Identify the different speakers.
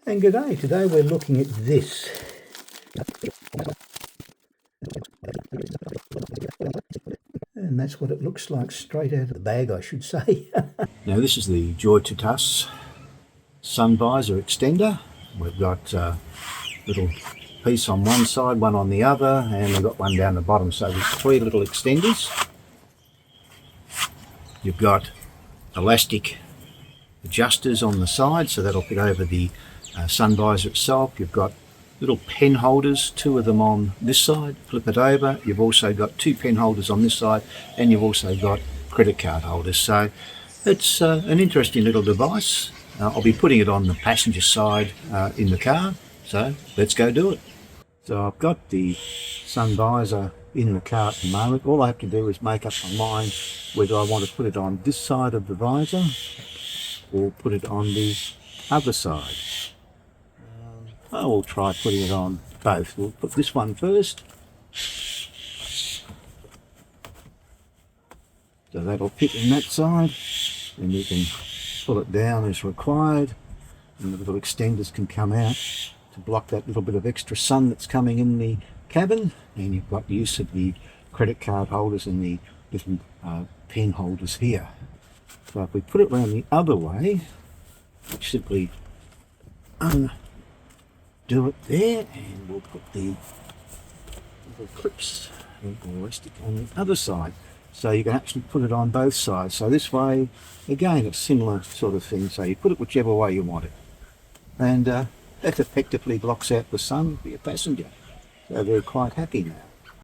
Speaker 1: And g'day, today we're looking at this. And that's what it looks like straight out of the bag, I should say. Now this is the Joytutus sun visor extender. We've got a little piece on one side, one on the other, and we've got one down the bottom. So there's three little extenders. You've got elastic adjusters on the side, so that'll fit over the sun visor itself. You've got little pen holders, two of them on this side, flip it over. You've also got two pen holders on this side, and you've also got credit card holders. So it's an interesting little device. I'll be putting it on the passenger side in the car, so let's go do it. So I've got the sun visor in the car at the moment. All I have to do is make up my mind whether I want to put it on this side of the visor or put it on the other side. I will try putting it on both. We'll put this one first. So that'll fit in that side, and you can pull it down as required, and the little extenders can come out to block that little bit of extra sun that's coming in the cabin. And you've got use of the credit card holders and the little pen holders here. So if we put it around the other way, simply do it there, and we'll put the little clips or elastic on the other side, so you can actually put it on both sides. So this way, again, a similar sort of thing, so you put it whichever way you want it, and that effectively blocks out the sun for your passenger, so they're quite happy now.